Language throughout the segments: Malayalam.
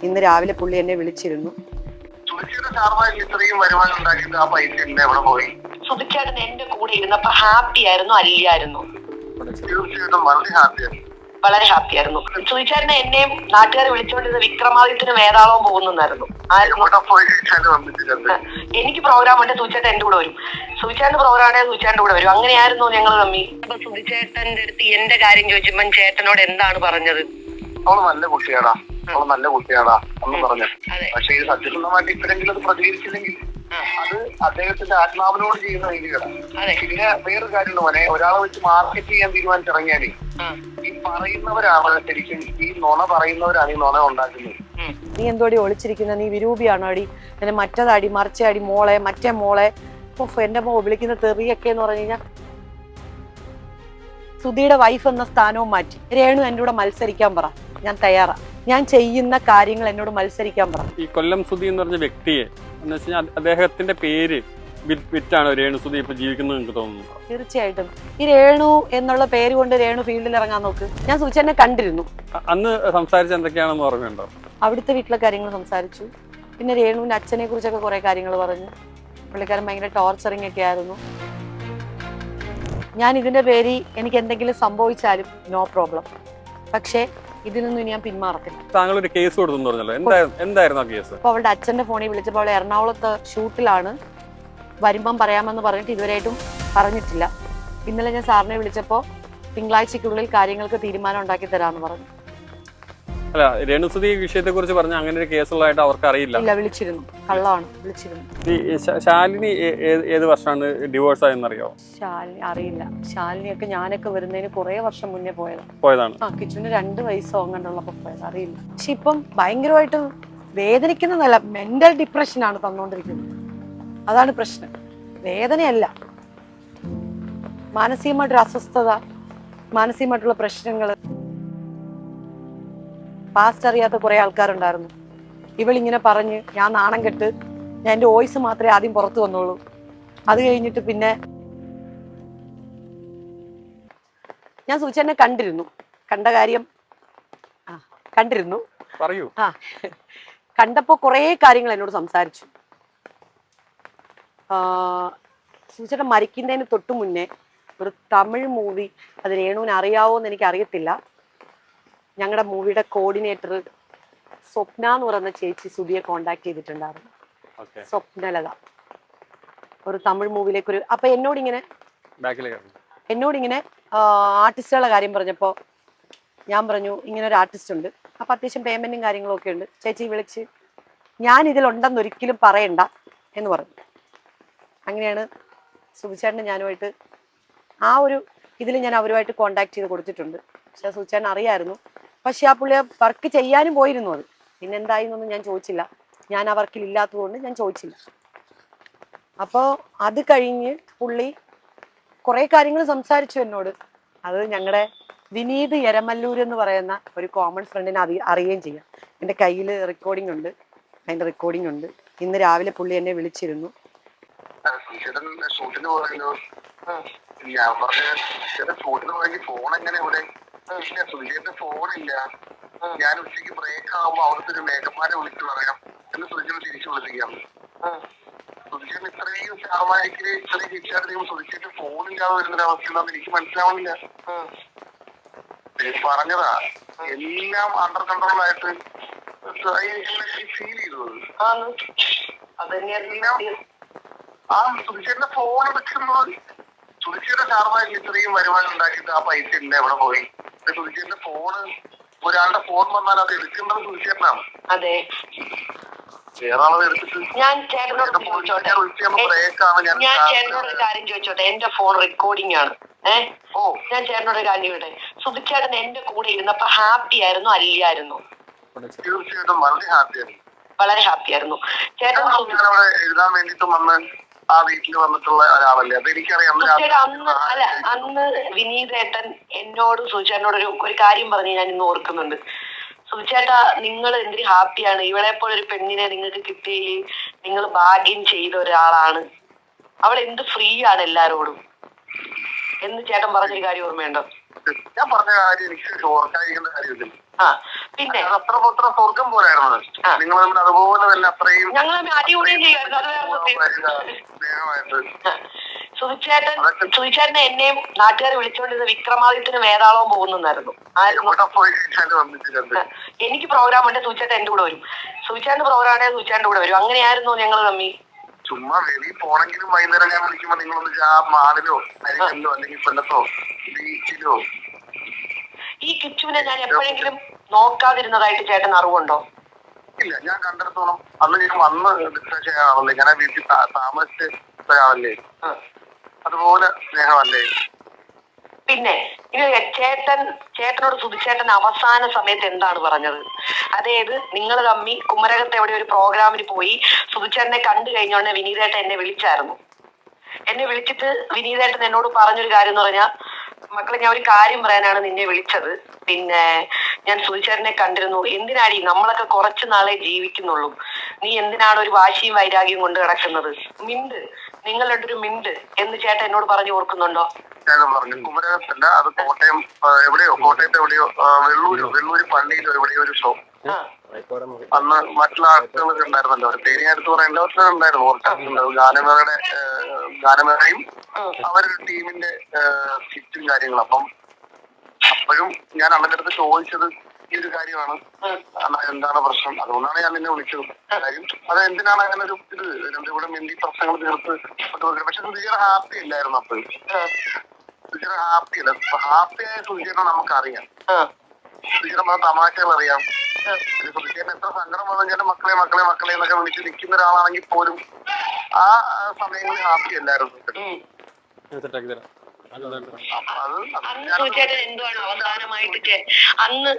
ഇന്ന് രാവിലെ പുള്ളി എന്നെ വിളിച്ചിരുന്നു. ഇത്രയും വരുമാനം ഉണ്ടാക്കിയിട്ട് ആ പൈസ എവിടെ പോയി? സുധിച്ചേട്ടൻ എന്റെ കൂടെ ഇരുന്നപ്പോ ഹാപ്പി ആയിരുന്നു അല്ലായിരുന്നു? തീർച്ചയായിട്ടും വളരെ ഹാപ്പിയായിരുന്നു. വളരെ ഹാപ്പി ആയിരുന്നു. സുധിച്ചേട്ടനെ എന്നെയും നാട്ടുകാരെ വിളിച്ചുകൊണ്ടിരുന്ന വിക്രമാദിത്യന് വേതാളവും പോകുന്നായിരുന്നു. എനിക്ക് പ്രോഗ്രാം ഉണ്ട്, സുധിച്ചേട്ടൻ എന്റെ കൂടെ വരും. സുധിച്ചേട്ടന്റെ പ്രോഗ്രാം ആണെങ്കിൽ സുധിച്ചേട്ടന്റെ കൂടെ വരും. അങ്ങനെയായിരുന്നു ഞങ്ങൾ തമ്മിൽ. അപ്പൊ സുധിച്ചേട്ടന്റെ അടുത്ത് എന്റെ കാര്യം ചോദിച്ചപ്പോൾ ചേട്ടനോട് എന്താണ് പറഞ്ഞത്? അവള് നല്ല കുട്ടിയാടാ, അവള് നല്ല കുട്ടിയാടാ എന്ന് പറഞ്ഞു. പക്ഷെ ഇത് സത്യസന്ധമായിട്ട് ഇപ്പോഴെങ്കിലും അത് പ്രതികരിച്ചില്ലെങ്കിൽ അത് അദ്ദേഹത്തിന്റെ ആത്മാവിനോട് ചെയ്യുന്ന രീതികളാണ്. പിന്നെ വേറൊരു കാര്യം മോനെ, ഒരാളെ വെച്ച് മാർക്കറ്റ് ചെയ്യാൻ തീരുമാനിച്ചിറങ്ങിയാലേ ഈ പറയുന്നവരാണ് ശരിക്കും ഈ നുണ പറയുന്നവരാണ് ഈ നുണ ഉണ്ടാക്കുന്നത്. നീ എന്തോടി ഒളിച്ചിരിക്കുന്ന? നീ വിരൂപിയാണോ അടി? എന്നെ മറ്റേതാടി മറിച്ചടി മോളെ മറ്റേ മോളെ എന്റെ മോ വിളിക്കുന്ന തെറിയൊക്കെ എന്ന് പറഞ്ഞു കഴിഞ്ഞാൽ സുധിയുടെ വൈഫ് എന്ന സ്ഥാനവും മാറ്റി. രേണു എന്റെ കൂടെ മത്സരിക്കാൻ പറ, ഞാൻ തയ്യാറാ. ഞാൻ ചെയ്യുന്ന കാര്യങ്ങൾ എന്നോട് മത്സരിക്കാൻ പറ. ഈ കൊല്ലം സുധി എന്ന് പറഞ്ഞ വ്യക്തിയെ എന്ന് വെച്ച് കഴിഞ്ഞാൽ അദ്ദേഹത്തിന്റെ പേര് വിറ്റാണ് രേണു സുധി ഇപ്പൊ ജീവിക്കുന്നത് എനിക്ക് തോന്നുന്നു. തീർച്ചയായിട്ടും ഈ രേണു എന്നുള്ള പേര് കൊണ്ട് രേണു ഫീൽഡിൽ ഇറങ്ങാൻ നോക്ക്. ഞാൻ സുധിച്ചേട്ടനെ കണ്ടിരുന്നു. അന്ന് സംസാരിച്ച എന്തൊക്കെയാണെന്ന് ഓർമ്മയുണ്ടോ? അവിടുത്തെ വീട്ടിലെ കാര്യങ്ങൾ സംസാരിച്ചു. പിന്നെ രേണുവിന്റെ അച്ഛനെ കുറിച്ചൊക്കെ കുറെ കാര്യങ്ങൾ പറഞ്ഞു. പുള്ളിക്കാരൻ ഭയങ്കര ടോർച്ചറിങ് ഒക്കെ ആയിരുന്നു. ഞാൻ ഇതിന്റെ പേരിൽ എനിക്ക് എന്തെങ്കിലും സംഭവിച്ചാലും നോ പ്രോബ്ലം. പക്ഷേ ഇതിൽ നിന്നും ഇനി ഞാൻ പിന്മാറത്തില്ല. താങ്കൾ ഒരു കേസ് കൊടുത്തു പറഞ്ഞല്ലോ, എന്തായിരുന്നു ആ കേസ്? അപ്പൊ അവളുടെ അച്ഛന്റെ ഫോണിൽ വിളിച്ചപ്പോൾ അവൾ എറണാകുളത്ത് ഷൂട്ടിലാണ്, വരുമ്പം പറയാമെന്ന് പറഞ്ഞിട്ട് ഇതുവരെയായിട്ടും പറഞ്ഞിട്ടില്ല. ഇന്നലെ ഞാൻ സാറിനെ വിളിച്ചപ്പോൾ തിങ്കളാഴ്ചക്കുള്ളിൽ കാര്യങ്ങൾക്ക് തീരുമാനം ഉണ്ടാക്കി തരാമെന്ന് പറഞ്ഞു. അല്ല, രേണുസുധി വിഷയത്തെ കുറിച്ച് പറഞ്ഞ അങ്ങനെ ഒരു കേസുള്ളതായിട്ട് അവർക്ക് അറിയില്ല. ഇല്ല, വിളിച്ചിരുന്നു. കള്ളമാണ്, വിളിച്ചിരുന്നു. ശാലിനി ഏത് വർഷമാണ് ഡിവോഴ്സ് ആയെന്നറിയോ? ശാലിനി അറിയില്ല. ശാലിനിയൊക്കെ ഞാനൊക്കെ വരുന്നതിന് കുറെ വർഷം മുന്നേ പോയതാണ്. ആ കിച്ചുവിന് 2 വയസ്സോ അങ്ങനെയുള്ളപ്പോ പോയത്, അറിയില്ല. പക്ഷെ ഇപ്പം ഭയങ്കരമായിട്ട് വേദനിക്കുന്നതല്ല, മെന്റൽ ഡിപ്രഷനാണ് തന്നോണ്ടിരിക്കുന്നത്. അതാണ് പ്രശ്നം, വേദനയല്ല. മാനസികമായിട്ടൊരു അസ്വസ്ഥത, മാനസികമായിട്ടുള്ള പ്രശ്നങ്ങൾ. പാസ്റ്റ് അറിയാത്ത കുറെ ആൾക്കാരുണ്ടായിരുന്നു. ഇവളിങ്ങനെ പറഞ്ഞ് ഞാൻ നാണം കെട്ട്, ഞാൻ എൻ്റെ വോയിസ് മാത്രമേ ആദ്യം പുറത്തു വന്നുള്ളൂ. അത് കഴിഞ്ഞിട്ട് പിന്നെ ഞാൻ സുധിച്ചേട്ടനെ കണ്ടിരുന്നു. കണ്ട കാര്യം കണ്ടിരുന്നു. പറയൂ. കണ്ടപ്പോ കുറെ കാര്യങ്ങൾ എന്നോട് സംസാരിച്ചു. സുധിച്ചേട്ടൻ മരിക്കുന്നതിന് തൊട്ടു മുന്നേ ഒരു തമിഴ് മൂവി, അത് രേണുവിന് അറിയാവോന്ന് എനിക്ക് അറിയത്തില്ല. ഞങ്ങളുടെ മൂവിയുടെ കോർഡിനേറ്റർ സ്വപ്ന എന്ന് പറയുന്ന ചേച്ചി സുധിയെ കോണ്ടാക്ട് ചെയ്തിട്ടുണ്ടായിരുന്നു. സ്വപ്നലത, ഒരു തമിഴ് മൂവിയിലേക്ക് അപ്പൊ എന്നോടിങ്ങനെ ആർട്ടിസ്റ്റുകളുടെ കാര്യം പറഞ്ഞപ്പോൾ ഞാൻ പറഞ്ഞു ഇങ്ങനെ ഒരു ആർട്ടിസ്റ്റ് ഉണ്ട്, അപ്പൊ അത്യാവശ്യം പേയ്മെന്റും കാര്യങ്ങളും ഒക്കെ ഉണ്ട്, ചേച്ചി വിളിച്ച് ഞാൻ ഇതിലുണ്ടെന്ന് ഒരിക്കലും പറയണ്ട എന്ന് പറഞ്ഞു. അങ്ങനെയാണ് സുധിച്ചേട്ടന് ഞാനുമായിട്ട് ആ ഒരു ഇതിൽ ഞാൻ അവരുമായിട്ട് കോണ്ടാക്ട് ചെയ്ത് കൊടുത്തിട്ടുണ്ട്. പക്ഷെ സുധിച്ചേട്ടൻ അറിയായിരുന്നു. പക്ഷെ ആ പുള്ളിയെ വർക്ക് ചെയ്യാനും പോയിരുന്നു. അത് പിന്നെ എന്തായിന്നൊന്നും ഞാൻ ചോദിച്ചില്ല. ഞാൻ ആ വർക്കിൽ ഇല്ലാത്തതുകൊണ്ട് ഞാൻ ചോദിച്ചില്ല. അപ്പോൾ അത് കഴിഞ്ഞ് പുള്ളി കുറെ കാര്യങ്ങൾ സംസാരിച്ചു എന്നോട്. അത് ഞങ്ങളുടെ വിനീത് എരമല്ലൂർ എന്ന് പറയുന്ന ഒരു കോമൺ ഫ്രണ്ടിനെ അറിയുകയും ചെയ്യാം. എൻ്റെ കയ്യിൽ റെക്കോർഡിംഗ് ഉണ്ട്, അതിൻ്റെ റെക്കോർഡിംഗ് ഉണ്ട്. ഇന്ന് രാവിലെ പുള്ളി എന്നെ വിളിച്ചിരുന്നു. ഫോണില്ല. ഞാൻ ഉച്ചയ്ക്ക് ബ്രേക്ക് ആവുമ്പോ അവിടുത്തെ ഒരു മേഘന്മാരെ വിളിച്ചു പറയാം എന്ന് സുധിച്ചേട്ടൻ തിരിച്ചു വിളിപ്പിക്കാം. സുധിച്ചേട്ടൻ ഇത്രയും ശാർമായിക്ക് ഇത്രയും തിരിച്ചറിയുമ്പോൾ സുധിച്ചേട്ടൻ ഫോണില്ലാതെ വരുന്നൊരവസ്ഥ എന്താണെന്ന് എനിക്ക് മനസ്സിലാവുന്നില്ല. പറഞ്ഞതാ, എല്ലാം അണ്ടർ കൺട്രോൾ ആയിട്ട് ഫീൽ ചെയ്തു. ആ സുധിച്ചേട്ടന്റെ ഫോൺ എടുക്കുന്നത്, സുധിച്ചേട്ടൻ ശാർമായിക്ക് ഇത്രയും വരുമാനം ഉണ്ടാക്കിയിട്ട് ആ പൈസ എവിടെ പോയി? സുധിച്ചേട്ടന്റെ ഫോണ്, ഒരാളുടെ ഫോൺ വന്നാൽ അത് എടുക്കുന്നത് സുധിച്ചേട്ടനാണ്. അതെ, വേറെ ആളത് എടുത്തിട്ട് ഞാൻ ചേട്ടനോട് ഒരു കാര്യം ചോദിച്ചോട്ടെ. എന്റെ ഫോൺ റെക്കോർഡിംഗ് ആണ്. ഞാൻ ചേട്ടനോട് ഒരു കാര്യം ചോട്ടെ, സുധിച്ചേട്ടൻ എന്റെ കൂടെ ഇരുന്നപ്പോ ഹാപ്പി ആയിരുന്നു അല്ലായിരുന്നു? തീർച്ചയായിട്ടും വളരെ ഹാപ്പിയായിരുന്നു. വളരെ ഹാപ്പി ആയിരുന്നു. ചേട്ടൻ എഴുതാൻ വേണ്ടിട്ട് വന്ന് ആ വീട്ടിൽ വന്നിട്ടുള്ള ഒരാളല്ലേ, അത് എനിക്കറിയാം. അന്ന് വിനീതേട്ടൻ എന്നോട് സുധിച്ചേട്ടനോട് ഒരു കാര്യം പറഞ്ഞ് ഞാൻ ഇന്ന് ഓർക്കുന്നുണ്ട്. സുധിച്ചേട്ടാ, നിങ്ങൾ എന്തൊരു ഹാപ്പിയാണ്, ഇവളെ പോലെ ഒരു പെണ്ണിനെ നിങ്ങൾക്ക് കിട്ടിയതിൽ നിങ്ങൾ ഭാഗ്യം ചെയ്ത ഒരാളാണ്, അവൾ എന്ത് ഫ്രീ ആണ് എല്ലാരോടും എന്ന് ചേട്ടൻ പറഞ്ഞൊരു കാര്യം ഓർമ്മയുണ്ടോ? ഞാൻ പറഞ്ഞ കാര്യം എനിക്ക് ഓർക്കാതിരിക്കേണ്ട കാര്യമില്ല. പിന്നെ അത്ര സ്വർഗം പോലായിരുന്നു നിങ്ങൾ തമ്മിൽ. അതുപോലെ തന്നെ അത്രയും സ്നേഹമായിട്ട്. സുധിച്ചേട്ടനെ എന്നെയും നാട്ടുകാർ വിളിച്ചോണ്ടിരുന്ന വിക്രമാദിത്യന് വേതാളവും പോകുന്നായിരുന്നു. എനിക്ക് പ്രോഗ്രാം ഉണ്ട്, സുധിച്ചേട്ടൻ എന്റെ കൂടെ വരും. സുധിച്ചേട്ടന്റെ പ്രോഗ്രാം ആണെങ്കിൽ സുധിച്ചേട്ടന്റെ കൂടെ വരും. അങ്ങനെയായിരുന്നു ഞങ്ങൾ തമ്മി. ചുമ്മാ വെളിയിൽ പോണെങ്കിലും വൈകുന്നേരം ഞാൻ വിളിക്കുമ്പോ നിങ്ങളൊന്ന് ആ മാളിലോ അരികല്ലോ അല്ലെങ്കിൽ കൊല്ലത്തോ ബീച്ചിലോ. ഈ കിച്ചുവിനെ ഞാൻ എപ്പോഴെങ്കിലും നോക്കാതിരുന്നതായിട്ട് ചേട്ടൻ അറിവുണ്ടോ? ഇല്ല, ഞാൻ കണ്ടെടുത്തോളം അന്ന് ഞാൻ വന്ന് ഡിസ്കസ് ചെയ്യാണല്ലേ, ഞാൻ വീട്ടിൽ താമസിച്ചവരാണല്ലേ, അതുപോലെ സ്നേഹമല്ലേ. പിന്നെ ചേട്ടനോട് സുധിച്ചേട്ടൻ അവസാന സമയത്ത് എന്താണ് പറഞ്ഞത്? അതായത് നിങ്ങൾ തമ്മി കുമരകത്ത് എവിടെ ഒരു പ്രോഗ്രാമിന് പോയി സുധിച്ചേട്ടനെ കണ്ടു കഴിഞ്ഞോണ്ട് വിനീതേട്ടൻ എന്നെ വിളിച്ചായിരുന്നു. എന്നെ വിളിച്ചിട്ട് വിനീതേട്ടൻ എന്നോട് പറഞ്ഞൊരു കാര്യം എന്ന് പറഞ്ഞാൽ, മക്കളെ ഞാൻ ഒരു കാര്യം പറയാനാണ് നിന്നെ വിളിച്ചത്. പിന്നെ ഞാൻ സുധിച്ചേട്ടനെ കണ്ടിരുന്നു. എന്തിനാടി, നമ്മളൊക്കെ കുറച്ചു നാളെ ജീവിക്കുന്നുള്ളൂ, നീ എന്തിനാണ് ഒരു വാശിയും വൈരാഗ്യം കൊണ്ട് കിടക്കുന്നത്? മിണ്ട്, നിങ്ങൾ രണ്ടൊരു മിണ്ട് എന്ന് ചേട്ടൻ എന്നോട് പറഞ്ഞു ഓർക്കുന്നുണ്ടോ? പറഞ്ഞു കുമരകത്തല്ല, അത് കോട്ടയം എവിടെയോ, കോട്ടയത്ത് എവിടെയോ വെള്ളൂര് പള്ളിയിലോ എവിടെയോ ഒരു ഷോ. അന്ന് മറ്റുള്ള ആളുകളൊക്കെ ഉണ്ടായിരുന്നല്ലോ, തേനിയടുത്ത് പറയാൻ എല്ലാവർക്കും ഉണ്ടായിരുന്നു. കുറച്ച് ഗാനമേളയും അവരുടെ ടീമിന്റെ സ്കിറ്റും കാര്യങ്ങളും. അപ്പം അപ്പോഴും ഞാൻ അമ്മന്റെ അടുത്ത് ചോദിച്ചത് ഈ ഒരു കാര്യമാണ്, എന്താണ് പ്രശ്നം, അതുകൊണ്ടാണ് ഞാൻ നിന്നെ വിളിച്ചത്. കാര്യം അത് എന്തിനാണ് അങ്ങനെ ഒരു ഇത് ഇവിടെ മെന്തി പ്രശ്നങ്ങൾ തീർത്ത്. പക്ഷെ സുധീര ഹാപ്പി അല്ലായിരുന്നു. അപ്പോഴും സുധീര ഹാപ്പി അല്ല. ഹാപ്പിയായ സുധീരനെ നമുക്കറിയാം, സുധീര തമാശകൾ അറിയാം. സുധീരന് എത്ര സങ്കടം വന്നു മക്കളെ മക്കളെ മക്കളെ എന്നൊക്കെ വിളിച്ച് നിൽക്കുന്ന ഒരാളാണെങ്കിൽ പോലും ആ സമയങ്ങളിൽ ഹാപ്പി അല്ലായിരുന്നു. അന്ന് സുധിച്ചേട്ടൻ എന്തുവാണ് അവസാനമായിട്ട് അന്ന്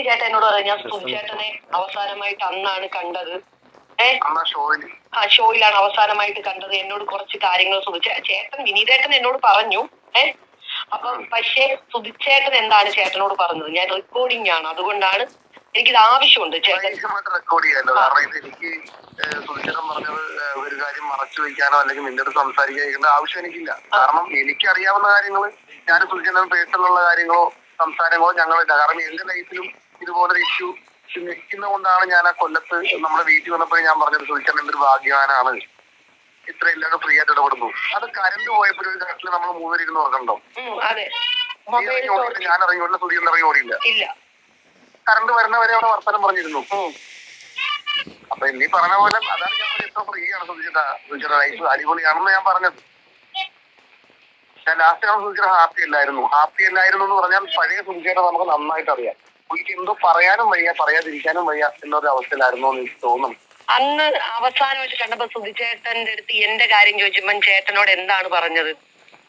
ചേട്ടൻ എന്നോട് പറഞ്ഞ സുധിച്ചേട്ടനെ അവസാനമായിട്ട് അന്നാണ് കണ്ടത്. ഷോയിലാണ് അവസാനമായിട്ട് കണ്ടത്. എന്നോട് കുറച്ച് കാര്യങ്ങൾ ചേട്ടൻ വിനീതേട്ടൻ എന്നോട് പറഞ്ഞു. അപ്പൊ പക്ഷേ സുധിച്ചേട്ടൻ എന്താണ് ചേട്ടനോട് പറഞ്ഞത്? ഞാൻ റെക്കോർഡിംഗ് ആണ്, അതുകൊണ്ടാണ് എനിക്കിത് ആവശ്യമുണ്ട്. ചേട്ടൻ റെക്കോർഡ് ചെയ്യാലോ. കാരണം ഇത് എനിക്ക് സുധിച്ചേട്ടൻ പറഞ്ഞത് ഒരു കാര്യം മറച്ചു വയ്ക്കാനോ അല്ലെങ്കിൽ നിന്റെ അടുത്ത് സംസാരിക്കേണ്ട ആവശ്യം എനിക്കില്ല. കാരണം എനിക്കറിയാവുന്ന കാര്യങ്ങൾ, ഞാൻ സുധിച്ചേട്ടൻ പേഴ്സണലുള്ള കാര്യങ്ങളോ സംസാരങ്ങളോ ഞങ്ങളില്ല. കാരണം എന്റെ ലൈഫിലും ഇതുപോലൊരു ഇഷ്യൂ നിൽക്കുന്ന കൊണ്ടാണ് ഞാൻ ആ കൊല്ലത്ത് നമ്മുടെ വീട്ടിൽ വന്നപ്പോഴും ഞാൻ പറഞ്ഞത് സുധിച്ചേട്ടൻ എന്തൊരു ഭാഗ്യവാനാണ്, ഇത്ര എല്ലാവരും ഫ്രീ ആയിട്ട് ഇടപെടുന്നു. അത് കരണ്ട് പോയപ്പോഴും ഒരു ഘട്ടത്തിൽ നമ്മൾ മൂന്നിരുന്ന് നോക്കണ്ടോ? ഞാൻ ഇറങ്ങിയോടില്ല, സുധീരൻ ഇറങ്ങി ഓടിയില്ല. കറണ്ട് വരുന്നവരെ അവിടെ വർത്തമാനം പറഞ്ഞിരുന്നു. അപ്പൊ നീ പറഞ്ഞ പോലെ അതാണ് ഞാൻ ഇത്ര ഫ്രീ ആണ് സുധിച്ചേട്ടാ, ലൈഫ് അടിപൊളിയാണെന്ന് ഞാൻ പറഞ്ഞത്. ഞാൻ ലാസ്റ്റ് ആണ് സുധിച്ചേട്ട ഹാപ്പി അല്ലായിരുന്നു എന്ന് പറഞ്ഞാൽ പഴയ സുധിച്ചേട്ട നമുക്ക് നന്നായിട്ട് അറിയാം. എനിക്ക് എന്തോ പറയാനും വയ്യ, പറയാതിരിക്കാനും വയ്യ എന്നൊരു അവസ്ഥയിലായിരുന്നു എന്ന് എനിക്ക് തോന്നുന്നു. അന്ന് അവസാനമായിട്ട് കണ്ടപ്പോ സുധിച്ചേട്ടന്റെ അടുത്ത് എന്റെ കാര്യം ചോദിച്ചപ്പോ ചേട്ടനോട് എന്താണ് പറഞ്ഞത്?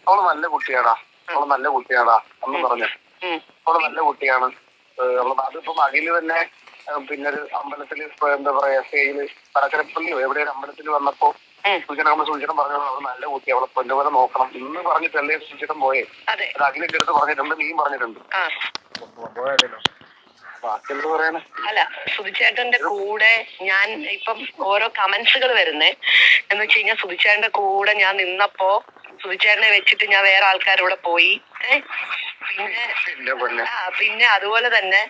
അവള് നല്ല കുട്ടിയാടാ എന്ന് പറഞ്ഞു. അവള് നല്ല കുട്ടിയാണ്. അതിപ്പം അഖില് തന്നെ പിന്നെ ഒരു അമ്പലത്തില് എന്താ പറയാ സ്റ്റേജില് പടക്കരപ്പള്ളിയോ എവിടെയൊരു അമ്പലത്തിൽ വന്നപ്പോ സൂചിച്ചിടം പറഞ്ഞു അവള് നല്ല കുട്ടി, അവളെ പൊന്നെ പോലെ നോക്കണം എന്ന് പറഞ്ഞിട്ടല്ലേ സൂചിച്ചിടം പോയേ. അത് അഖിലിന്റെ അടുത്ത് പറഞ്ഞിട്ടുണ്ട്, നീയും പറഞ്ഞിട്ടുണ്ട്. ബാക്കിയെന്ത് പറയാനാ? അല്ല, സുധിച്ചേട്ടന്റെ കൂടെ ഞാൻ ഇപ്പം ഓരോ കമന്റ്സുകൾ വരുന്നേ എന്ന് വെച്ച് കഴിഞ്ഞാൽ, സുധിച്ചേട്ടന്റെ കൂടെ ഞാൻ നിന്നപ്പോ സുധിച്ചേട്ടനെ വെച്ചിട്ട് ഞാൻ വേറെ ആൾക്കാരുടെ പോയി. പിന്നെ അതുപോലെ തന്നെ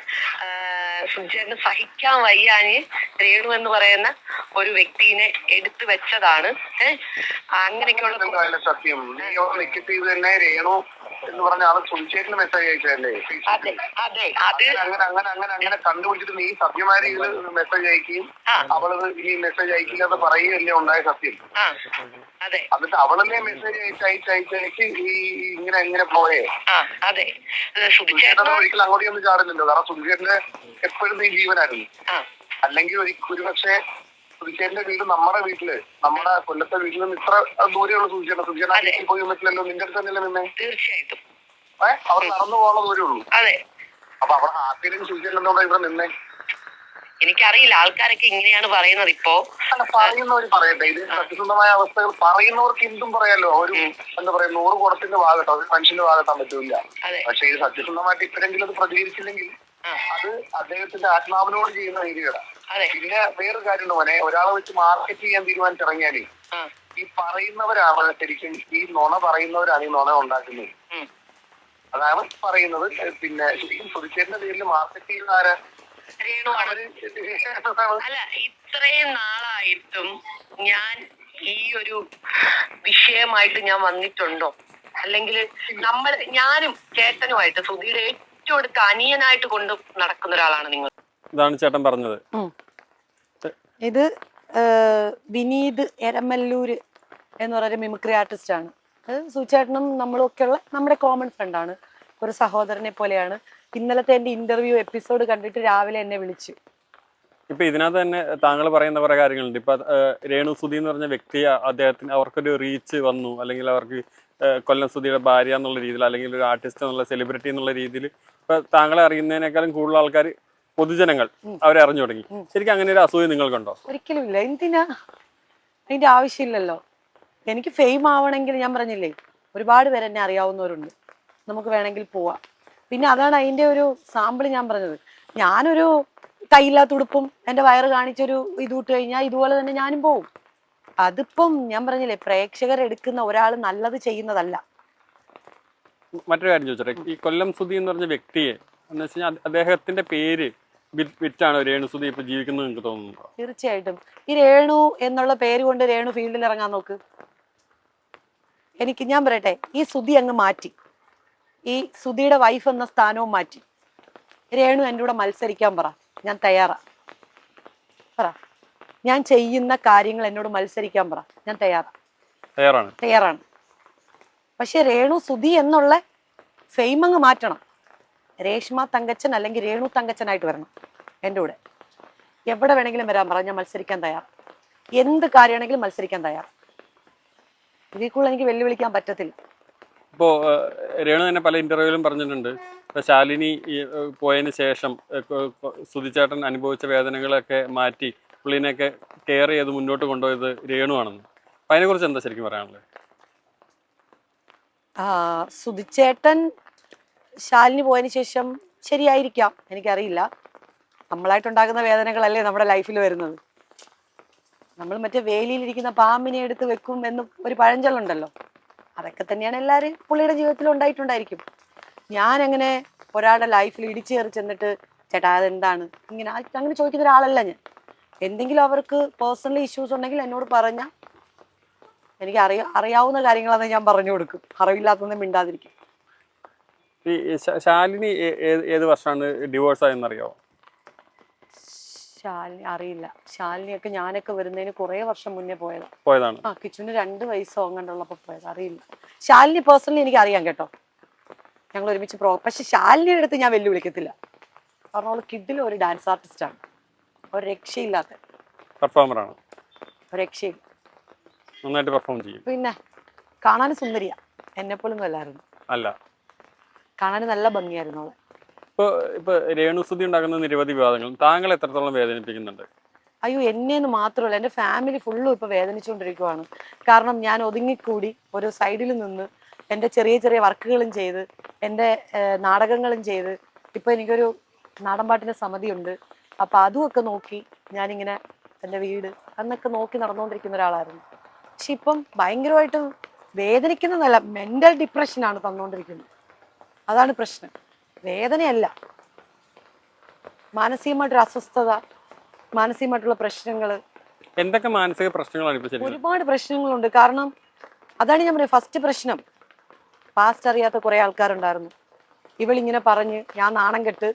സുധിച്ചേട്ടന് സഹിക്കാൻ വയ്യാഞ്ഞ് രേണു എന്ന് പറയുന്ന ഒരു വ്യക്തിനെ എടുത്തു വെച്ചതാണ്. അങ്ങനെയൊക്കെയുള്ള സത്യം രേണു എന്ന് പറഞ്ഞ ആള് സുധിച്ചേട്ടന് മെസ്സേജ് അയച്ചതല്ലേ? അങ്ങനെ കണ്ടുപിടിച്ചിട്ട് നീ സത്യമായ രീതിയിൽ മെസ്സേജ് അയക്കുകയും അവള് ഇനി മെസ്സേജ് അയക്കില്ല എന്ന് പറയുകയല്ലേ ഉണ്ടായ സത്യം. എന്നിട്ട് അവളല്ലേ മെസ്സേജ് അയച്ചയച്ച് ഈ ഇങ്ങനെ പോയേ. സുധിച്ചേട്ടൻ ഒരിക്കലും അങ്ങോട്ടൊന്നും ചാടില്ലല്ലോ. കാരണം സുധിച്ചേട്ടന്റെ എപ്പോഴും നീ ജീവനായിരുന്നു. അല്ലെങ്കിൽ ഒരുപക്ഷെ സുധിച്ചേട്ടന്റെ വീട് നമ്മുടെ വീട്ടില്, നമ്മുടെ കൊല്ലത്തെ വീട്ടിൽ നിന്ന് ഇത്ര ദൂരെയുള്ള സുധിച്ചേട്ടൻ പോയി നിന്നിട്ടില്ലല്ലോ. നിന്റെ അടുത്ത് തന്നെയല്ലേ നിന്നെ? തീർച്ചയായിട്ടും അവർ നടന്നു പോകാനുള്ള ദൂരേ ഉള്ളൂ. അപ്പൊ അവിടെ ഹാപ്പിയിലും സുധിച്ചേട്ടൻ എന്തുകൊണ്ടാണ് ഇവിടെ നിന്നേ? എനിക്കറിയില്ല, ആൾക്കാരൊക്കെ ഇങ്ങനെയാണ് പറയുന്നത് ഇപ്പോ. അല്ല, പറയുന്നവർ പറയട്ടെ. ഇത് സത്യസന്ധമായ അവസ്ഥകൾ പറയുന്നവർക്ക് എന്തും പറയാലോ. ഒരു എന്താ പറയാ 100 കുടത്തിന്റെ ഭാഗട്ടോ ഒരു മനുഷ്യന്റെ ഭാഗത്താൻ പറ്റൂല. പക്ഷെ ഇത് സത്യസന്ധമായിട്ട് ഇപ്പോഴെങ്കിലും അത് പ്രതികരിച്ചില്ലെങ്കിൽ അത് അദ്ദേഹത്തിന്റെ ആത്മാവിനോട് ചെയ്യുന്ന നീതികേടാണ്. പിന്നെ വേറൊരു കാര്യമുണ്ട് മോനെ, ഒരാളെ വെച്ച് മാർക്കറ്റ് ചെയ്യാൻ തീരുമാനിച്ചിറങ്ങിയാലേ ഈ പറയുന്നവരാണ് ശരിക്കും, ഈ നുണ പറയുന്നവരാണ് ഈ നുണ ഉണ്ടാക്കുന്നത്. അതാണ് പറയുന്നത്. പിന്നെ ശരിക്കും സുധിച്ചേട്ടന്റെ പേരിൽ മാർക്കറ്റ് ചെയ്യുന്ന ആരാ? രേണുവാണ്. അല്ല, ഇത്രയും നാളായിട്ടും ഞാൻ ഈ ഒരു വിഷയമായിട്ട് ഞാൻ വന്നിട്ടുണ്ടോ? അല്ലെങ്കിൽ ഞാനും ചേട്ടനുമായിട്ട് സുധിയുടെ ഏറ്റവും അടുത്ത അനിയനായിട്ട് കൊണ്ട് നടക്കുന്ന ഒരാളാണ് നിങ്ങൾ. ഇതാണ് ചേട്ടൻ പറഞ്ഞത്. ഇത് വിനീത് എരമല്ലൂര് എന്ന് പറയുന്ന മിമിക്രി ആർട്ടിസ്റ്റ് ആണ്. അത് സുചേട്ടനും നമ്മളും ഒക്കെയുള്ള നമ്മുടെ കോമൺ ഫ്രണ്ടാണ്, ഒരു സഹോദരനെ പോലെയാണ്. ഇന്നലത്തെ എൻ്റെ ഇന്റർവ്യൂ എപ്പിസോഡ് കണ്ടിട്ട് രാവിലെ എന്നെ വിളിച്ചു. ഇപ്പൊ ഇതിനകത്ത് തന്നെ താങ്കൾ പറയുന്ന കുറെ കാര്യങ്ങളുണ്ട്. ഇപ്പൊ രേണു സുധി എന്ന് പറഞ്ഞ വ്യക്തി, അദ്ദേഹത്തിന് അവർക്കൊരു റീച്ച് വന്നു, അല്ലെങ്കിൽ അവർക്ക് കൊല്ലം സുധിയുടെ ഭാര്യ എന്നുള്ള രീതിയിൽ, അല്ലെങ്കിൽ ഒരു ആർട്ടിസ്റ്റ് എന്നുള്ള സെലിബ്രിറ്റി എന്നുള്ള രീതിയിൽ ഇപ്പൊ താങ്കളെ അറിയുന്നതിനേക്കാളും കൂടുതൽ ആൾക്കാർ, പൊതുജനങ്ങൾ അവരെ അറിഞ്ഞു തുടങ്ങി. ശരിക്കും അങ്ങനെ ഒരു അസൂയ നിങ്ങൾക്കുണ്ടോ? ഒരിക്കലും ഇല്ല. എന്തിനാ? അതിന്റെ ആവശ്യമില്ലല്ലോ. എനിക്ക് ഫെയിം ആവണമെങ്കിൽ ഞാൻ പറഞ്ഞില്ലേ, ഒരുപാട് പേര് എന്നെ അറിയാവുന്നവരുണ്ട്, നമുക്ക് വേണമെങ്കിൽ പോവാം. പിന്നെ അതാണ് അതിന്റെ ഒരു സാമ്പിൾ ഞാൻ പറഞ്ഞത്. ഞാനൊരു കയ്യില്ലാത്ത ഉടുപ്പും എൻ്റെ വയറ് കാണിച്ചൊരു ഇത് ഇട്ട് കഴിഞ്ഞാൽ ഇതുപോലെ തന്നെ ഞാനും പോവും. അതിപ്പം ഞാൻ പറഞ്ഞില്ലേ, പ്രേക്ഷകർ എടുക്കുന്ന ഒരാൾ നല്ലത് ചെയ്യുന്നതല്ല. മറ്റൊരു കാര്യം ചോദിച്ചോട്ടെ, ഈ കൊല്ലം സുധി എന്ന് പറഞ്ഞ വ്യക്തിയെ എന്ന് വെച്ച് കഴിഞ്ഞാൽ അദ്ദേഹത്തിന്റെ പേര് വിറ്റാണ് രേണു സുധി ഇപ്പൊ ജീവിക്കുന്നത് നിങ്ങൾക്ക് തോന്നുന്നുണ്ടോ? തീർച്ചയായിട്ടും. ഈ രേണു എന്നുള്ള പേര് കൊണ്ട് രേണു ഫീൽഡിൽ ഇറങ്ങാൻ നോക്ക്. ഞാൻ പറയട്ടെ, ഈ സുധി അങ്ങ് മാറ്റി, ഈ സുധിയുടെ വൈഫ് എന്ന സ്ഥാനവും മാറ്റി. രേണു എൻ്റെ കൂടെ മത്സരിക്കാൻ പറ, ഞാൻ തയ്യാറാ. പറ, ഞാൻ ചെയ്യുന്ന കാര്യങ്ങൾ എന്നോട് മത്സരിക്കാൻ പറ, ഞാൻ തയ്യാറാണ്. പക്ഷെ രേണു സുധി എന്നുള്ള ഫെയിം അങ്ങ് മാറ്റണം. രേഷ്മ തങ്കച്ചൻ അല്ലെങ്കിൽ രേണു തങ്കച്ചനായിട്ട് വരണം എൻ്റെ കൂടെ. എവിടെ വേണമെങ്കിലും വരാൻ പറ, ഞാൻ മത്സരിക്കാൻ തയ്യാറ്. എന്ത് കാര്യമാണെങ്കിലും മത്സരിക്കാൻ തയ്യാറ്. ഇതിൽ കൂടുതൽ എനിക്ക് വെല്ലുവിളിക്കാൻ പറ്റത്തില്ല. ഇപ്പോ രേണു തന്നെ പല ഇന്റർവ്യൂവിലും പറഞ്ഞിട്ടുണ്ട്, ശാലിനി പോയതിന് ശേഷം സുധിച്ചേട്ടൻ അനുഭവിച്ച വേദനകളൊക്കെ മാറ്റി പുള്ളിനെയൊക്കെ കെയർ ചെയ്ത് മുന്നോട്ട് കൊണ്ടുപോയത് രേണു ആണെന്ന്. അപ്പൊ അതിനെ കുറിച്ച് എന്താ ശരിക്കും പറയാനുള്ളത്? സുധിച്ചേട്ടൻ ശാലിനി പോയതിനു ശേഷം ശരിയായിരിക്കാം, എനിക്കറിയില്ല. നമ്മളായിട്ടുണ്ടാകുന്ന വേദനകളല്ലേ നമ്മുടെ ലൈഫിൽ വരുന്നത്. നമ്മൾ മറ്റേ വേലിയിലിരിക്കുന്ന പാമ്പിനെ എടുത്ത് വെക്കും എന്ന് ഒരു പഴഞ്ചൊല്ലുണ്ടല്ലോ, അതൊക്കെ തന്നെയാണ് എല്ലാവരും പുള്ളിയുടെ ജീവിതത്തിൽ ഉണ്ടായിട്ടുണ്ടായിരിക്കും. ഞാൻ അങ്ങനെ ഒരാളുടെ ലൈഫിൽ ഇടിച്ചു കയറി ചെന്നിട്ട് ചേട്ടാ അതെന്താണ് ഇങ്ങനെ അങ്ങനെ ചോദിക്കുന്ന ഒരാളല്ല ഞാൻ. എന്തെങ്കിലും അവർക്ക് പേഴ്സണലി ഇഷ്യൂസ് ഉണ്ടെങ്കിൽ എന്നോട് പറഞ്ഞാൽ എനിക്ക് അറിയാവുന്ന കാര്യങ്ങളാണ് ഞാൻ പറഞ്ഞു കൊടുക്കും, അറിവില്ലാത്തൊന്നും മിണ്ടാതിരിക്കും. ഈ ശാലിനി ഏത് വർഷമാണ് ഡിവോഴ്സ് ആയെന്നറിയാവോ? ശാലിനി അറിയില്ല. ശാലിനിയൊക്കെ ഞാനൊക്കെ വരുന്നതിന് കുറെ വർഷം മുന്നേ പോയതാണ്. കിച്ചുവിന് 2 വയസ്സോ അങ്ങോട്ടുള്ളപ്പോൾ പോയത്. അറിയില്ല. ശാലിനി പേഴ്സണലി എനിക്ക് അറിയാം കേട്ടോ, ഞങ്ങൾ ഒരുമിച്ച് പക്ഷെ ശാലിനിയുടെ അടുത്ത് ഞാൻ വെല്ലുവിളിക്കത്തില്ല. കാരണം അവള് കിഡിലെ ഒരു ഡാൻസ് ആർട്ടിസ്റ്റാണ്, ഒരു രക്ഷയില്ലാത്ത പെർഫോമറാണ്, ഒരു രക്ഷയില്ല, നന്നായിട്ട് പെർഫോം ചെയ്യും. പിന്നെ കാണാനും സുന്ദരിയാ, എന്നെപ്പോലൊന്നും അല്ലായിരുന്നു. അല്ല, കാണാനും നല്ല ഭംഗിയായിരുന്നു അവളെ. ഇപ്പൊ രേണു സുധി ഉണ്ടാക്കുന്ന നിരവധി വിവാദങ്ങൾ താങ്കൾ എത്രത്തോളം വേദനിപ്പിക്കുന്നുണ്ട്? അയ്യോ, എന്നെന്ന് മാത്രമല്ല എൻ്റെ ഫാമിലി ഫുള്ളും ഇപ്പൊ വേദനിച്ചുകൊണ്ടിരിക്കുവാണ്. കാരണം ഞാൻ ഒതുങ്ങിക്കൂടി ഒരു സൈഡിൽ നിന്ന് എൻ്റെ ചെറിയ ചെറിയ വർക്കുകളും ചെയ്ത് എൻ്റെ നാടകങ്ങളും ചെയ്ത് ഇപ്പൊ എനിക്കൊരു നാടൻപാട്ടിൻ്റെ സമിതിയുണ്ട്. അപ്പൊ അതുമൊക്കെ നോക്കി ഞാനിങ്ങനെ എൻ്റെ വീട് അന്നൊക്കെ നോക്കി നടന്നുകൊണ്ടിരിക്കുന്ന ഒരാളായിരുന്നു. പക്ഷെ ഇപ്പം ഭയങ്കരമായിട്ട് വേദനിക്കുന്നതല്ല, മെന്റൽ ഡിപ്രഷനാണ് തന്നുകൊണ്ടിരിക്കുന്നത്. അതാണ് പ്രശ്നം, വേദനയല്ല. മാനസികമായിട്ടൊരു അസ്വസ്ഥത, മാനസികമായിട്ടുള്ള പ്രശ്നങ്ങൾ. എന്തൊക്കെ മാനസിക പ്രശ്നങ്ങളാണ്? ഒരുപാട് പ്രശ്നങ്ങളുണ്ട്. കാരണം അതാണ് ഞാൻ പറയുന്നത്, ഫസ്റ്റ് പ്രശ്നം പാസ്റ്റ് അറിയാത്ത കുറെ ആൾക്കാരുണ്ടായിരുന്നു. ഇവളിങ്ങനെ പറഞ്ഞ് ഞാൻ നാണം കെട്ട്,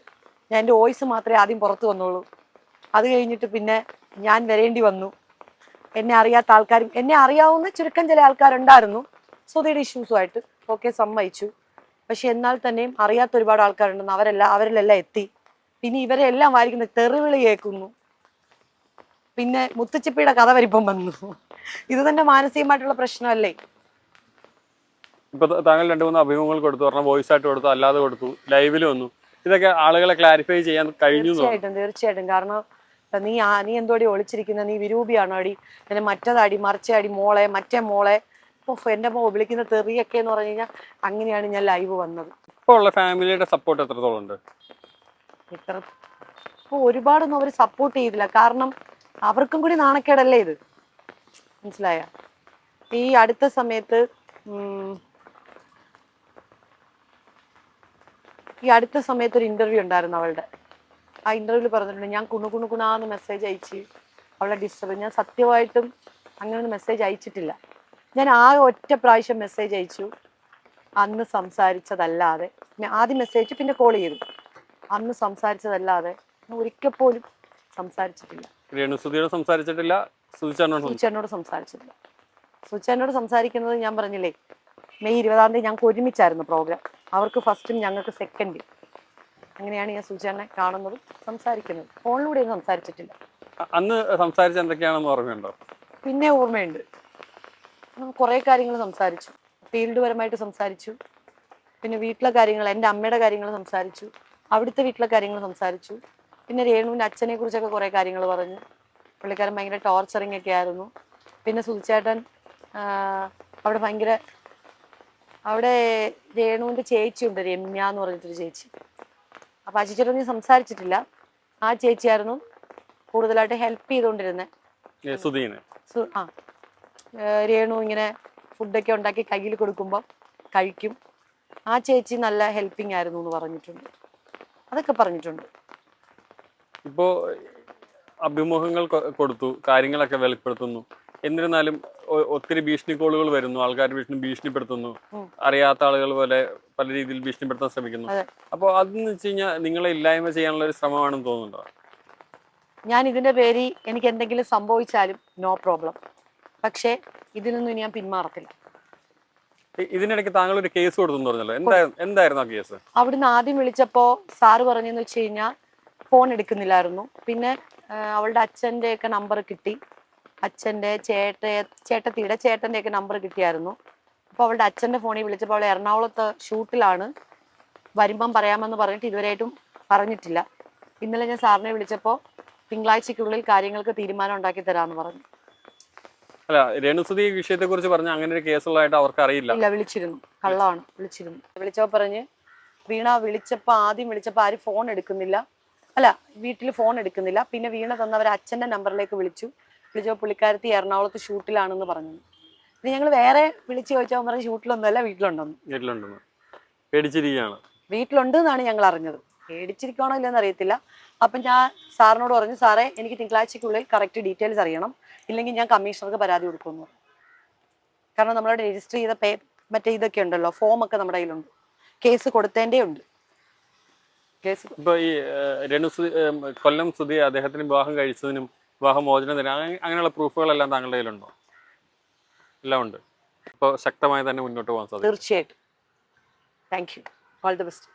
ഞാൻ എൻ്റെ വോയിസ് മാത്രമേ ആദ്യം പുറത്തു വന്നുള്ളൂ. അത് കഴിഞ്ഞിട്ട് പിന്നെ ഞാൻ വരേണ്ടി വന്നു. എന്നെ അറിയാത്ത ആൾക്കാരും എന്നെ അറിയാവുന്ന ചുരുക്കം ചില ആൾക്കാരുണ്ടായിരുന്നു സുധിയുടെ ഇഷ്യൂസുമായിട്ട്. ഓക്കെ, സമ്മതിച്ചു. പക്ഷെ എന്നാൽ തന്നെയും അറിയാത്ത ഒരുപാട് ആൾക്കാരുണ്ടെന്ന് അവരിലെല്ലാം എത്തി. പിന്നെ ഇവരെല്ലാം വായിക്കുന്ന തെറിവിളി കേൾക്കുന്നു. പിന്നെ മുത്തുച്ചിപ്പിയുടെ കഥ വരിപ്പം വന്നു. ഇത് തന്നെ മാനസികമായിട്ടുള്ള പ്രശ്നമല്ലേ? ഇപ്പൊ താങ്കൾ 2-3 അഭിമുഖങ്ങൾ കൊടുത്തു, പറഞ്ഞ വോയിസ് ആയിട്ട് കൊടുത്തു, അല്ലാതെ കൊടുത്തു, ലൈവിൽ വന്നു. ഇതൊക്കെ ആളുകളെ ക്ലാരിഫൈ ചെയ്യാൻ കഴിഞ്ഞു? തീർച്ചയായിട്ടും. കാരണം നീ എന്തോടി ഒളിച്ചിരിക്കുന്ന, നീ വിരൂപിയാണോ അടി, എന്നെ മറ്റേതാടി മറിച്ചടി മോളെ, മറ്റേ മോളെ, എന്റെ മോ വിളിക്കുന്ന തെറിയൊക്കെ എന്ന് പറഞ്ഞു കഴിഞ്ഞാൽ അങ്ങനെയാണ് ഞാൻ ലൈവ് വന്നത്. ഇപ്പോൾ ഉള്ള ഫാമിലിയുടെ സപ്പോർട്ട് എത്രത്തോളം ഉണ്ട്? ഇപ്പോൾ ഒരുപാടൊന്നും അവർ സപ്പോർട്ട് ചെയ്തില്ല. കാരണം അവർക്കും കൂടി നാണക്കേടല്ലേ ഇത്, മനസ്സിലായ? ഈ അടുത്ത സമയത്ത് ഈ അടുത്ത സമയത്ത് ഒരു ഇന്റർവ്യൂ ഉണ്ടായിരുന്നു അവളുടെ. ആ ഇന്റർവ്യൂവിൽ പറഞ്ഞിട്ടുണ്ട് ഞാൻ കുണുകുണുകുണാന്ന് മെസ്സേജ് അയച്ച് അവളെ ഡിസ്റ്റർബ്. ഞാൻ സത്യമായിട്ടും അങ്ങനൊന്നും മെസ്സേജ് അയച്ചിട്ടില്ല. ഞാൻ ആ ഒറ്റ പ്രാവശ്യം മെസ്സേജ് അയച്ചു, അന്ന് സംസാരിച്ചതല്ലാതെ. ആദ്യം മെസ്സേജ് അയച്ചു, പിന്നെ കോൾ ചെയ്തു. അന്ന് സംസാരിച്ചതല്ലാതെ ഒരിക്കൽ പോലും സംസാരിച്ചിട്ടില്ല. രേണുസുതിയോട് സംസാരിച്ചിട്ടില്ല, സുചേട്ടനോട് സംസാരിച്ചിട്ടില്ല. സുചേട്ടനോട് സംസാരിക്കുന്നത് ഞാൻ പറഞ്ഞില്ലേ, മെയ് 20-ാം തീയതി ഞങ്ങൾക്ക് ഒരുമിച്ചായിരുന്നു പ്രോഗ്രാം. അവർക്ക് ഫസ്റ്റും ഞങ്ങൾക്ക് സെക്കൻഡും. അങ്ങനെയാണ് ഞാൻ സുചേട്ടനെ കാണുന്നതും സംസാരിക്കുന്നത്. ഫോണിലൂടെ ഒന്നും സംസാരിച്ചിട്ടില്ല. അന്ന് സംസാരിച്ച എന്തൊക്കെയാണെന്ന് ഓർമ്മയുണ്ടോ? പിന്നെ ഓർമ്മയുണ്ട്, കുറേ കാര്യങ്ങൾ സംസാരിച്ചു. ഫീൽഡ് പരമായിട്ട് സംസാരിച്ചു, പിന്നെ വീട്ടിലെ കാര്യങ്ങൾ, എൻ്റെ അമ്മയുടെ കാര്യങ്ങൾ സംസാരിച്ചു, അവിടുത്തെ വീട്ടിലെ കാര്യങ്ങൾ സംസാരിച്ചു. പിന്നെ രേണുവിൻ്റെ അച്ഛനെ കുറിച്ചൊക്കെ കുറേ കാര്യങ്ങൾ പറഞ്ഞു. പുള്ളിക്കാരൻ ഭയങ്കര ടോർച്ചറിങ് ഒക്കെ ആയിരുന്നു. പിന്നെ സുചേട്ടൻ അവിടെ ഭയങ്കര, അവിടെ രേണുവിൻ്റെ ചേച്ചിയുണ്ട്, രമ്യ എന്ന് പറഞ്ഞിട്ടൊരു ചേച്ചി. അപ്പോൾ ആ ചേച്ചിയോടൊന്നും സംസാരിച്ചിട്ടില്ല. ആ ചേച്ചിയായിരുന്നു കൂടുതലായിട്ട് ഹെൽപ്പ് ചെയ്തുകൊണ്ടിരുന്നത്. രേണു ഇങ്ങനെ ഫുഡൊക്കെ ഉണ്ടാക്കി കയ്യിൽ കൊടുക്കുമ്പോൾ കഴിക്കും. ആ ചേച്ചി നല്ല ഹെൽപ്പിംഗ് ആയിരുന്നു എന്ന് പറഞ്ഞിട്ടുണ്ട്. അതൊക്കെ പറഞ്ഞിട്ടുണ്ട്. ഇപ്പോ അഭിമുഖങ്ങൾ കൊടുത്തു, കാര്യങ്ങളൊക്കെ വെളിപ്പെടുത്തുന്നു. എന്നിരുന്നാലും ഒത്തിരി ഭീഷണി കോളുകൾ വരുന്നു, ആൾക്കാർ ഭീഷണിപ്പെടുത്തുന്നു, അറിയാത്ത ആളുകൾ പോലെ പല രീതിയിൽ ഭീഷണിപ്പെടുത്താൻ ശ്രമിക്കുന്നു. അപ്പോൾ അതെന്ന് വെച്ച് കഴിഞ്ഞാൽ നിങ്ങളെ ഇല്ലായ്മ ചെയ്യാനുള്ള ഒരു ശ്രമമാണെന്ന് തോന്നുന്നുണ്ടോ? ഞാൻ ഇതിന്റെ പേരിൽ എനിക്ക് എന്തെങ്കിലും സംഭവിച്ചാലും നോ പ്രോബ്ലം, പക്ഷേ ഇതിനൊന്നും ഞാൻ പിന്മാറത്തില്ല. ഇതിനിടയ്ക്ക് താങ്കൾ ഒരു കേസ് കൊടുത്തെന്ന് പറഞ്ഞല്ലോ, എന്തായിരുന്നു ആ കേസ്? അവിടുന്ന് ആദ്യം വിളിച്ചപ്പോ സാറ് പറഞ്ഞെന്ന് വെച്ച് കഴിഞ്ഞാൽ ഫോൺ എടുക്കുന്നില്ലായിരുന്നു. പിന്നെ അവളുടെ അച്ഛൻ്റെ ഒക്കെ നമ്പർ കിട്ടി, അച്ഛൻ്റെ ചേട്ടത്തിയുടെ ചേട്ടൻ്റെ ഒക്കെ നമ്പർ കിട്ടിയായിരുന്നു. അപ്പോൾ അവളുടെ അച്ഛൻ്റെ ഫോണിൽ വിളിച്ചപ്പോൾ അവൾ എറണാകുളത്ത് ഷൂട്ടിലാണ്, വരുമ്പം പറയാമെന്ന് പറഞ്ഞിട്ട് ഇതുവരെയായിട്ടും പറഞ്ഞിട്ടില്ല. ഇന്നലെ ഞാൻ സാറിനെ വിളിച്ചപ്പോൾ തിങ്കളാഴ്ചക്കുള്ളിൽ കാര്യങ്ങൾക്ക് തീരുമാനം ഉണ്ടാക്കി തരാമെന്ന് പറഞ്ഞു. അല്ല, രേണുസുതി വിഷയത്തെ കുറിച്ച് പറഞ്ഞ അങ്ങനെ ഒരു കേസുള്ളതായിട്ട് അവർക്ക് അറിയില്ല. ഇല്ല, വിളിച്ചിരുന്നു, കള്ളമാണ്. വിളിച്ചപ്പോൾ പറഞ്ഞ് വീണ ആദ്യം വിളിച്ചപ്പോൾ ആരും ഫോൺ എടുക്കുന്നില്ല, അല്ല വീട്ടിൽ ഫോൺ എടുക്കുന്നില്ല. പിന്നെ വീണ തന്നവർ അച്ഛൻ്റെ നമ്പറിലേക്ക് വിളിച്ചപ്പോൾ പുള്ളിക്കാരത്തി എറണാകുളത്ത് ഷൂട്ടിലാണെന്ന് പറഞ്ഞു. പിന്നെ ഞങ്ങൾ വേറെ വിളിച്ച് ചോദിച്ചാൽ പറഞ്ഞ് ഷൂട്ടിലൊന്നുമല്ല, വീട്ടിലുണ്ടെന്ന്. പേടിച്ചിരിക്കുകയാണ്. വീട്ടിലുണ്ട് എന്നാണ് ഞങ്ങൾ അറിഞ്ഞത്. പേടിച്ചിരിക്കണോ ഇല്ലെന്ന് അറിയത്തില്ല. അപ്പം ഞാൻ സാറിനോട് പറഞ്ഞു, സാറേ എനിക്ക് തിങ്കളാഴ്ചക്കുള്ളിൽ കറക്റ്റ് ഡീറ്റെയിൽസ് അറിയണം, ഇല്ലെങ്കിൽ ഞാൻ കമ്മീഷണർക്ക് പരാതി കൊടുക്കുമെന്ന് പറഞ്ഞു. കാരണം നമ്മളവിടെ രജിസ്റ്റർ ചെയ്ത മറ്റേ ഇതൊക്കെ ഉണ്ടല്ലോ, ഫോമൊക്കെ നമ്മുടെ കയ്യിലുണ്ട്, കേസ് കൊടുത്തതിൻ്റെ ഉണ്ട്. ഇപ്പൊ ഈ കൊല്ലം സുധി അദ്ദേഹത്തിന് വിവാഹം കഴിച്ചതിനും വിവാഹമോചനത്തിനും അങ്ങനെയുള്ള പ്രൂഫുകളെല്ലാം താങ്കളുടെ കയ്യിലുണ്ടോ? എല്ലാം ഉണ്ട്. ഇപ്പോൾ ശക്തമായി തന്നെ മുന്നോട്ട് പോകാൻ സാധിക്കും. തീർച്ചയായിട്ടും. Thank you. All the best.